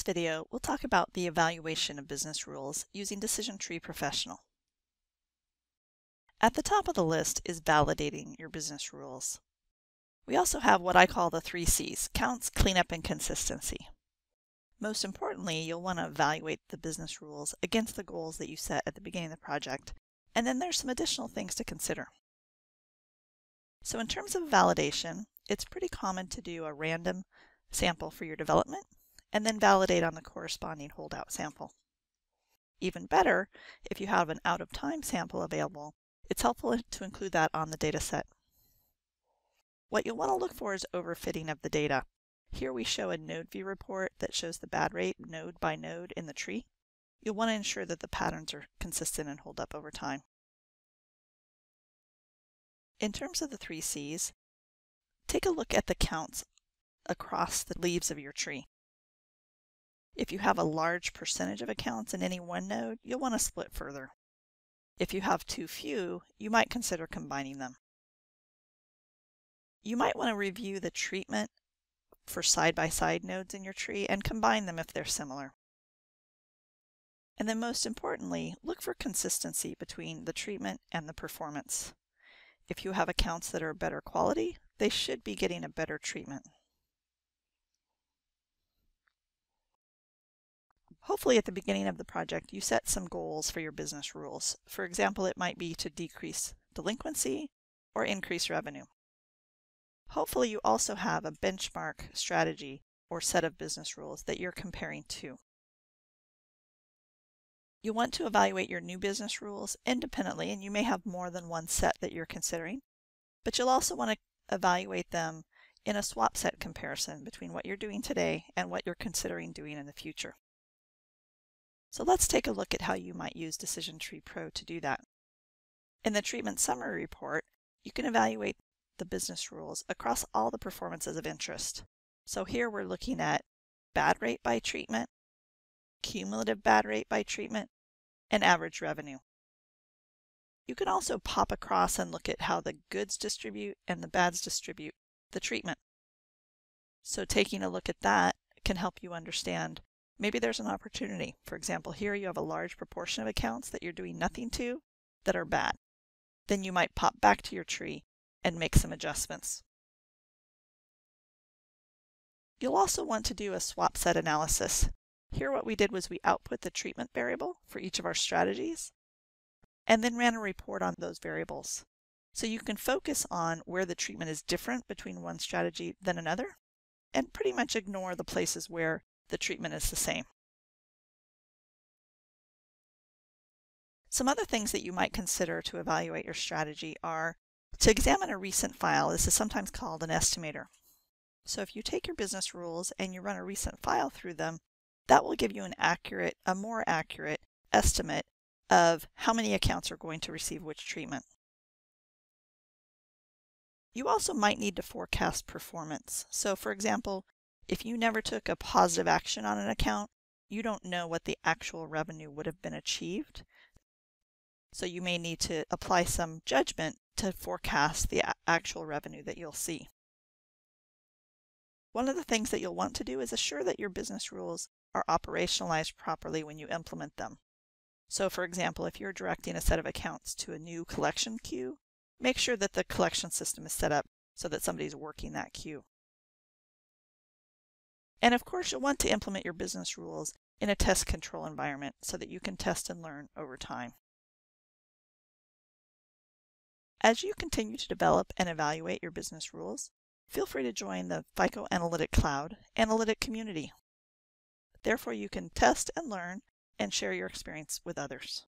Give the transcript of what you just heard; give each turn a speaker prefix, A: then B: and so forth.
A: this video, we'll talk about the evaluation of business rules using Decision Tree Professional. At the top of the list is validating your business rules. We also have what I call the 3 C's: counts, cleanup, and consistency. Most importantly, you'll want to evaluate the business rules against the goals that you set at the beginning of the project, and then there's some additional things to consider. So in terms of validation, it's pretty common to do a random sample for your development and then validate on the corresponding holdout sample. Even better, if you have an out-of-time sample available, it's helpful to include that on the data set. What you'll want to look for is overfitting of the data. Here we show a node view report that shows the bad rate node by node in the tree. You'll want to ensure that the patterns are consistent and hold up over time. In terms of the 3 C's, take a look at the counts across the leaves of your tree. If you have a large percentage of accounts in any one node, you'll want to split further. If you have too few, you might consider combining them. You might want to review the treatment for side-by-side nodes in your tree and combine them if they're similar. And then most importantly, look for consistency between the treatment and the performance. If you have accounts that are better quality, they should be getting a better treatment. Hopefully at the beginning of the project you set some goals for your business rules. For example, it might be to decrease delinquency or increase revenue. Hopefully you also have a benchmark strategy or set of business rules that you're comparing to. You want to evaluate your new business rules independently, and you may have more than one set that you're considering, but you'll also want to evaluate them in a swap set comparison between what you're doing today and what you're considering doing in the future. So let's take a look at how you might use Decision Tree Pro to do that. In the treatment summary report, you can evaluate the business rules across all the performances of interest. So here we're looking at bad rate by treatment, cumulative bad rate by treatment, and average revenue. You can also pop across and look at how the goods distribute and the bads distribute the treatment. So taking a look at that can help you understand maybe there's an opportunity. For example, here you have a large proportion of accounts that you're doing nothing to that are bad. Then you might pop back to your tree and make some adjustments. You'll also want to do a swap set analysis. Here what we did was we output the treatment variable for each of our strategies and then ran a report on those variables. So you can focus on where the treatment is different between one strategy than another and pretty much ignore the places where the treatment is the same. Some other things that you might consider to evaluate your strategy are to examine a recent file. This is sometimes called an estimator. So if you take your business rules and you run a recent file through them, that will give you a more accurate estimate of how many accounts are going to receive which treatment. You also might need to forecast performance. So for example, if you never took a positive action on an account, you don't know what the actual revenue would have been achieved. So you may need to apply some judgment to forecast the actual revenue that you'll see. One of the things that you'll want to do is assure that your business rules are operationalized properly when you implement them. So for example, if you're directing a set of accounts to a new collection queue, make sure that the collection system is set up so that somebody's working that queue. And of course, you'll want to implement your business rules in a test control environment so that you can test and learn over time. As you continue to develop and evaluate your business rules, feel free to join the FICO Analytic Cloud Analytic community. Therefore, you can test and learn and share your experience with others.